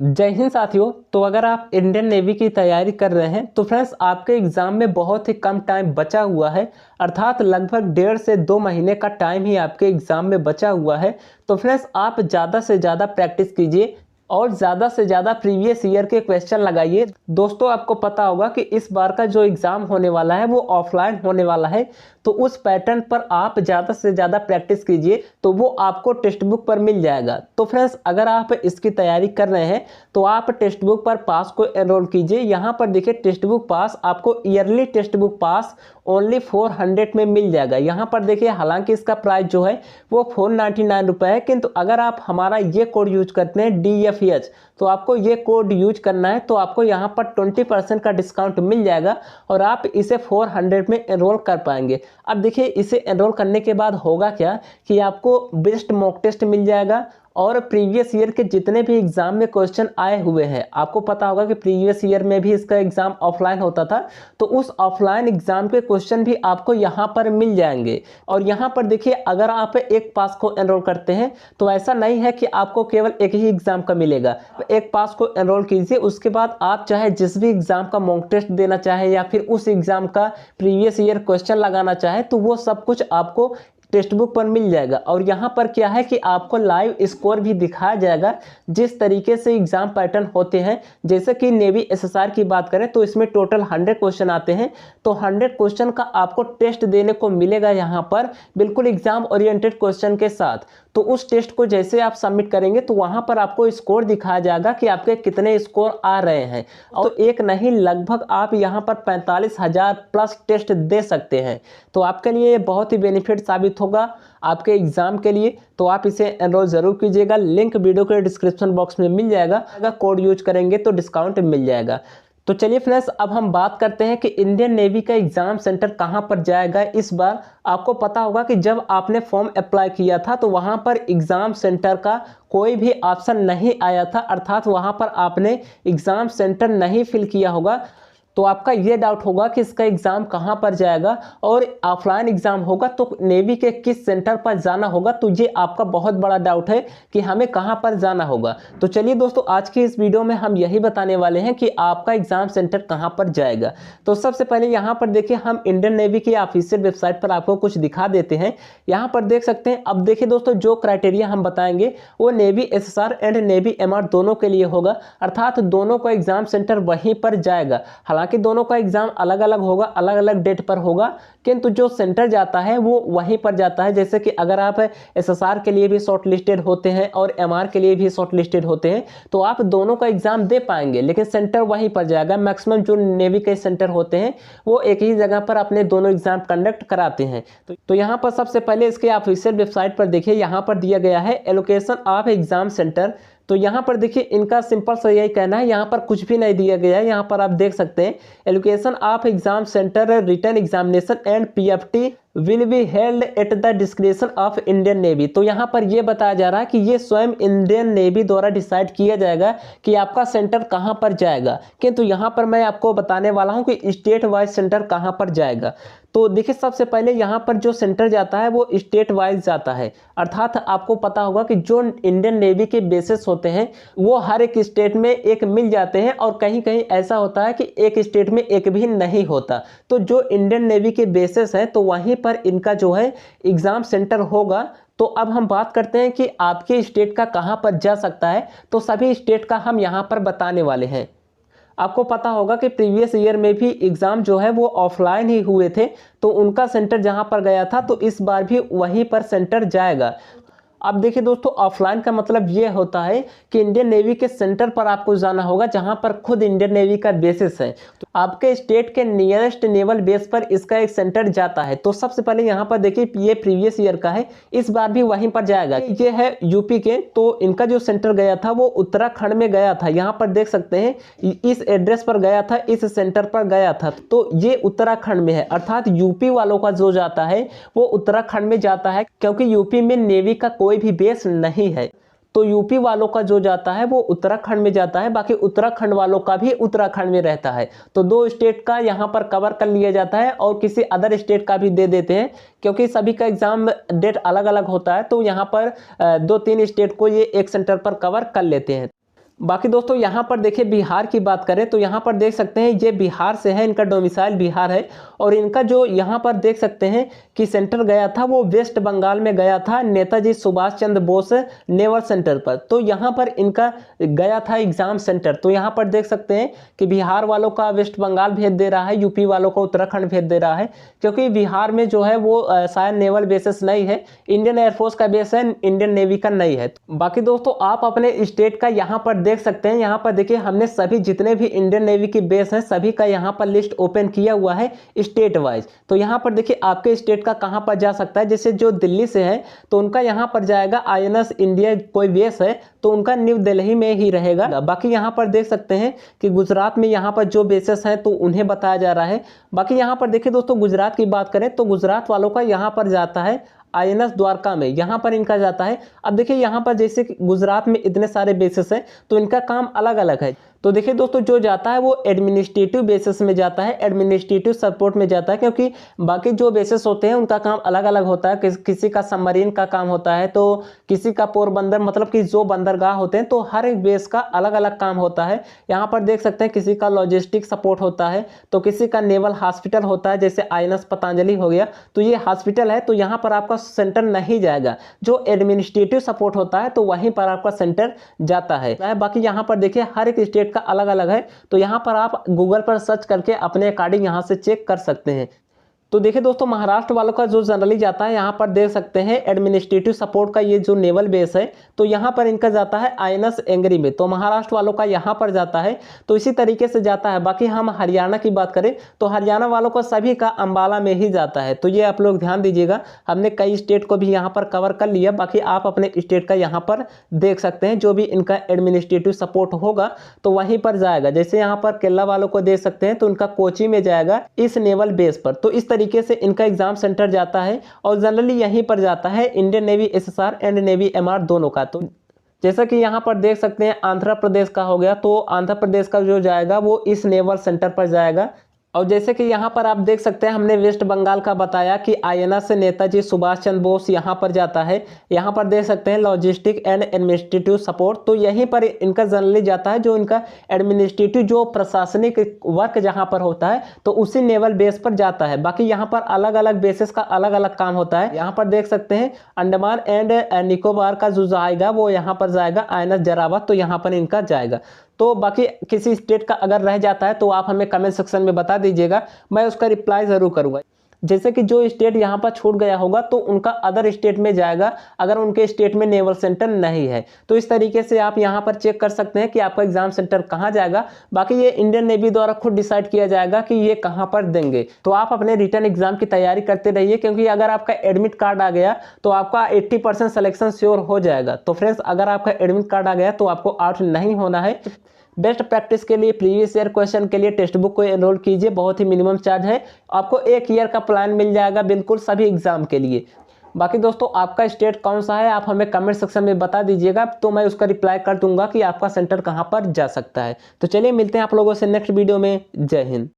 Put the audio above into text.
जय हिंद साथियों। तो अगर आप इंडियन नेवी की तैयारी कर रहे हैं तो फ्रेंड्स आपके एग्ज़ाम में बहुत ही कम टाइम बचा हुआ है, अर्थात लगभग 1.5 से 2 महीने का टाइम ही आपके एग्ज़ाम में बचा हुआ है। तो फ्रेंड्स आप ज़्यादा से ज़्यादा प्रैक्टिस कीजिए और ज़्यादा से ज़्यादा प्रीवियस ईयर के क्वेश्चन लगाइए। दोस्तों आपको पता होगा कि इस बार का जो एग्ज़ाम होने वाला है वो ऑफलाइन होने वाला है, तो उस पैटर्न पर आप ज़्यादा से ज़्यादा प्रैक्टिस कीजिए तो वो आपको टेक्स्ट बुक पर मिल जाएगा। तो फ्रेंड्स अगर आप इसकी तैयारी कर रहे हैं तो आप टेक्स्ट बुक पर पास को एनरोल कीजिए। यहाँ पर देखिए टेक्स्ट बुक पास आपको ईयरली टेक्स्ट बुक पास ओनली 400 में मिल जाएगा। यहाँ पर देखिए हालांकि इसका प्राइस जो है वो 499 रुपये है, किंतु अगर आप हमारा ये कोड यूज करते हैं DFH तो आपको ये कोड यूज करना है तो आपको यहाँ पर 20% का डिस्काउंट मिल जाएगा और आप इसे 400 में एनरोल कर पाएंगे। अब देखिए इसे एनरोल करने के बाद होगा क्या कि आपको बेस्ट मॉक टेस्ट मिल जाएगा और प्रीवियस ईयर के जितने भी एग्जाम में क्वेश्चन आए हुए हैं, आपको पता होगा कि प्रीवियस ईयर में भी इसका एग्जाम ऑफलाइन होता था, तो उस ऑफलाइन एग्जाम के क्वेश्चन भी आपको यहाँ पर मिल जाएंगे। और यहाँ पर देखिए अगर आप एक पास को एनरोल करते हैं तो ऐसा नहीं है कि आपको केवल एक ही एग्जाम का मिलेगा। एक पास को एनरोल कीजिए, उसके बाद आप चाहे जिस भी एग्जाम का मॉक टेस्ट देना चाहे या फिर उस एग्जाम का प्रीवियस ईयर क्वेश्चन लगाना चाहे तो वो सब कुछ आपको टेक्स्ट बुक पर मिल जाएगा। और यहाँ पर क्या है कि आपको लाइव स्कोर भी दिखाया जाएगा जिस तरीके से एग्जाम पैटर्न होते हैं। जैसे कि नेवी SSR की बात करें तो इसमें टोटल 100 क्वेश्चन आते हैं, तो 100 क्वेश्चन का आपको टेस्ट देने को मिलेगा यहाँ पर बिल्कुल एग्जाम ओरिएंटेड क्वेश्चन के साथ। तो उस टेस्ट को जैसे आप सबमिट करेंगे तो वहाँ पर आपको स्कोर दिखाया जाएगा कि आपके कितने स्कोर आ रहे हैं। और एक नहीं लगभग आप यहाँ पर 45,000 प्लस टेस्ट दे सकते हैं। तो आपके लिए बहुत ही बेनिफिट साबित होगा आपके एग्जाम के लिए, तो आप इसे एनरोल जरूर कीजिएगा। लिंक वीडियो के डिस्क्रिप्शन बॉक्स में मिल जाएगा, अगर कोड यूज करेंगे तो डिस्काउंट मिल जाएगा। तो चलिए फ्रेंड्स अब हम बात करते हैं कि इंडियन नेवी का एग्जाम सेंटर कहां पर जाएगा इस बार। आपको पता होगा कि जब आपने फॉर्म अप्लाई किया था तो वहां पर एग्जाम सेंटर का कोई भी ऑप्शन नहीं आया था, अर्थात वहां पर आपने एग्जाम सेंटर नहीं फिल किया होगा। तो आपका ये डाउट होगा कि इसका एग्जाम कहां पर जाएगा और ऑफलाइन एग्जाम होगा तो नेवी के किस सेंटर पर जाना होगा। तो ये आपका बहुत बड़ा डाउट है कि हमें कहां पर जाना होगा। तो चलिए दोस्तों आज की इस वीडियो में हम यही बताने वाले हैं कि आपका एग्जाम सेंटर कहां पर जाएगा। तो सबसे पहले यहां पर देखिए हम इंडियन नेवी की ऑफिशियल वेबसाइट पर आपको कुछ दिखा देते हैं। यहां पर देख सकते हैं। अब देखिए दोस्तों जो क्राइटेरिया हम बताएंगे वो navy SSR and navy MR दोनों के लिए होगा, अर्थात दोनों का एग्जाम सेंटर वहीं पर जाएगा। हालांकि दोनों का एग्जाम अलग अलग होगा, अलग अलग डेट पर होगा, किंतु जो सेंटर जाता है वो वहीं पर जाता है। जैसे कि अगर आप SSR के लिए भी शॉर्ट लिस्टेड होते हैं और MR के लिए भी शॉर्ट लिस्टेड होते हैं तो आप दोनों का एग्जाम दे पाएंगे, लेकिन सेंटर वहीं पर जाएगा। मैक्सिमम जो नेवी के सेंटर होते हैं वो एक ही जगह पर अपने दोनों एग्जाम कंडक्ट कराते हैं। तो यहाँ पर सबसे पहले इसके ऑफिशियल वेबसाइट पर देखिए, यहाँ पर दिया गया है एलोकेशन ऑफ एग्जाम सेंटर। तो यहाँ पर देखिए इनका सिंपल सा यही कहना है, यहाँ पर कुछ भी नहीं दिया गया है। यहाँ पर आप देख सकते हैं allocation of exam centre written examination and PFT will be held at the description of Indian Navy. तो यहाँ पर यह बताया जा रहा है कि ये स्वयं इंडियन नेवी द्वारा डिसाइड किया जाएगा कि आपका सेंटर कहाँ पर जाएगा, किंतु यहाँ पर मैं आपको बताने वाला हूँ कि स्टेट वाइज सेंटर कहाँ पर जाएगा। तो देखिए सबसे पहले यहाँ पर जो सेंटर जाता है वो स्टेट वाइज जाता है, अर्थात आपको पता होगा कि जो इंडियन नेवी के बेसिस होते हैं वो हर एक स्टेट में एक मिल जाते हैं और कहीं कहीं ऐसा होता है कि एक स्टेट में एक भी नहीं होता। तो जो इंडियन नेवी के बेसिस हैं तो वहीं पर इनका जो है एग्जाम सेंटर होगा। तो अब हम बात करते हैं कि आपके स्टेट का कहां पर जा सकता है, तो सभी स्टेट का हम यहां पर बताने वाले हैं। आपको पता होगा कि प्रीवियस ईयर में भी एग्जाम जो है वो ऑफलाइन ही हुए थे, तो उनका सेंटर जहां पर गया था तो इस बार भी वहीं पर सेंटर जाएगा। अब देखिए दोस्तों ऑफलाइन का मतलब ये होता है कि इंडियन नेवी के सेंटर पर आपको जाना होगा जहां पर खुद इंडियन नेवी का बेसिस है। तो आपके स्टेट के नियरेस्ट नेवल बेस पर इसका एक सेंटर जाता है। तो सबसे पहले यहाँ पर देखिए ये प्रीवियस ईयर का है, इस बार भी वहीं पर जाएगा। ये है यूपी के, तो इनका जो सेंटर गया था वो उत्तराखंड में गया था। यहाँ पर देख सकते हैं इस एड्रेस पर गया था, इस सेंटर पर गया था, तो ये उत्तराखंड में है। अर्थात यूपी वालों का जो जाता है वो उत्तराखंड में जाता है, क्योंकि यूपी में नेवी का कोई भी बेस नहीं है। तो यूपी वालों का जो जाता है वो उत्तराखंड में जाता है, बाकी उत्तराखंड वालों का भी उत्तराखंड में रहता है। तो दो स्टेट का यहाँ पर कवर कर लिया जाता है और किसी अदर स्टेट का भी दे देते हैं, क्योंकि सभी का एग्जाम डेट अलग अलग होता है। तो यहाँ पर 2-3 स्टेट को ये एक सेंटर पर कवर कर लेते हैं। बाकी दोस्तों यहाँ पर देखिए बिहार की बात करें तो यहाँ पर देख सकते हैं ये बिहार से है, इनका डोमिसाइल बिहार है और इनका जो यहाँ पर देख सकते हैं कि सेंटर गया था वो वेस्ट बंगाल में गया था, नेताजी सुभाष चंद्र बोस नेवल सेंटर पर। तो यहाँ पर इनका गया था एग्जाम सेंटर। तो यहाँ पर देख सकते हैं कि बिहार वालों का वेस्ट बंगाल भेज दे रहा है, यूपी वालों को उत्तराखंड भेज दे रहा है, क्योंकि बिहार में जो है वो शायद नेवल बेसिस नहीं है, इंडियन एयरफोर्स का बेस है, इंडियन नेवी का नहीं है। बाकी दोस्तों आप अपने स्टेट का यहाँ पर देख सकते हैं, यहाँ पर देखिए हमने सभी जितने भी इंडियन नेवी की बेस हैं सभी का यहाँ पर लिस्ट ओपन किया हुआ है स्टेट वाइज। तो यहाँ पर देखिए आपके स्टेट का कहाँ पर जा सकता है, जैसे जो दिल्ली से है तो उनका यहाँ पर जाएगा INS इंडिया कोई बेस है तो उनका न्यू दिल्ली में ही रहेगा। बाकी यहाँ पर देख सकते हैं कि गुजरात में यहाँ पर जो बेसेस हैं तो उन्हें बताया जा रहा है। बाकी यहाँ पर देखिए दोस्तों गुजरात की बात करें तो गुजरात वालों का यहाँ पर जाता है INS द्वारका में, यहाँ पर इनका जाता है। अब देखिए यहाँ पर जैसे गुजरात में इतने सारे बेसिस हैं तो इनका काम अलग अलग है। तो देखिए दोस्तों जो जाता है वो एडमिनिस्ट्रेटिव बेसिस में जाता है, एडमिनिस्ट्रेटिव सपोर्ट में जाता है, क्योंकि बाकी जो बेसिस होते हैं उनका काम अलग अलग होता है। किसी का सबमरीन का काम होता है तो किसी का पोरबंदर, मतलब कि जो बंदरगाह होते हैं, तो हर एक बेस का अलग अलग काम होता है। यहाँ पर देख सकते हैं किसी का लॉजिस्टिक सपोर्ट होता है तो किसी का नेवल हॉस्पिटल होता है, जैसे INS पतंजलि हो गया तो ये हॉस्पिटल है तो यहाँ पर आपका सेंटर नहीं जाएगा। जो एडमिनिस्ट्रेटिव सपोर्ट होता है तो वहीं पर आपका सेंटर जाता है। बाकी यहाँ पर देखिए हर एक स्टेट का अलग अलग है, तो यहाँ पर आप गूगल पर सर्च करके अपने अकॉर्डिंग यहाँ से चेक कर सकते हैं। तो देखिए दोस्तों महाराष्ट्र वालों का जो जनरली जाता है यहाँ पर देख सकते हैं एडमिनिस्ट्रेटिव सपोर्ट का ये जो नेवल बेस है तो यहाँ पर इनका जाता है INS एंग्री में, तो महाराष्ट्र वालों का यहाँ पर जाता है। तो इसी तरीके से जाता है। बाकी हम हरियाणा की बात करें तो हरियाणा वालों का सभी का अंबाला में ही जाता है। तो ये आप लोग ध्यान दीजिएगा, हमने कई स्टेट को भी यहाँ पर कवर कर लिया। बाकी आप अपने स्टेट का यहाँ पर देख सकते हैं, जो भी इनका एडमिनिस्ट्रेटिव सपोर्ट होगा तो वहीं पर जाएगा। जैसे यहाँ पर केरला वालों को देख सकते हैं तो उनका कोची में जाएगा इस नेवल बेस पर। तो इस तरीके से इनका एग्जाम सेंटर जाता है और जनरली यहीं पर जाता है Indian navy SSR and navy MR दोनों का। तो जैसा कि यहाँ पर देख सकते हैं आंध्र प्रदेश का हो गया तो आंध्र प्रदेश का जो जाएगा वो इस नेवल सेंटर पर जाएगा। और जैसे कि यहाँ पर आप देख सकते हैं हमने वेस्ट बंगाल का बताया कि INS से नेताजी सुभाष चंद्र बोस यहाँ पर जाता है। यहाँ पर देख सकते हैं लॉजिस्टिक एंड एडमिनिस्ट्रेटिव सपोर्ट, तो यहीं पर इनका जनरली जाता है। जो इनका एडमिनिस्ट्रेटिव जो प्रशासनिक वर्क जहाँ पर होता है तो उसी नेवल बेस पर जाता है। बाकी यहाँ पर अलग अलग बेसिस का अलग अलग काम होता है। यहाँ पर देख सकते हैं अंडमान एंड निकोबार का जो जाएगा वो यहाँ पर जाएगा INS जरावत, तो यहाँ पर इनका जाएगा। तो बाकी किसी स्टेट का अगर रह जाता है तो आप हमें कमेंट सेक्शन में बता दीजिएगा, मैं उसका रिप्लाई जरूर करूंगा। जैसे कि जो स्टेट यहाँ पर छूट गया होगा तो उनका अदर स्टेट में जाएगा अगर उनके स्टेट में नेवल सेंटर नहीं है। तो इस तरीके से आप यहाँ पर चेक कर सकते हैं कि आपका एग्जाम सेंटर कहाँ जाएगा। बाकी ये इंडियन नेवी द्वारा खुद डिसाइड किया जाएगा कि ये कहाँ पर देंगे। तो आप अपने रिटर्न एग्जाम की तैयारी करते रहिए, क्योंकि अगर आपका एडमिट कार्ड आ गया तो आपका 80% सिलेक्शन श्योर हो जाएगा। तो फ्रेंड्स अगर आपका एडमिट कार्ड आ गया तो आपको आउट नहीं होना है। बेस्ट प्रैक्टिस के लिए प्रीवियस ईयर क्वेश्चन के लिए टेक्स्ट बुक को एनरोल कीजिए, बहुत ही मिनिमम चार्ज है। आपको 1 ईयर का प्लान मिल जाएगा बिल्कुल सभी एग्जाम के लिए। बाकी दोस्तों आपका स्टेट कौन सा है आप हमें कमेंट सेक्शन में बता दीजिएगा, तो मैं उसका रिप्लाई कर दूंगा कि आपका सेंटर कहाँ पर जा सकता है। तो चलिए मिलते हैं आप लोगों से नेक्स्ट वीडियो में। जय हिंद।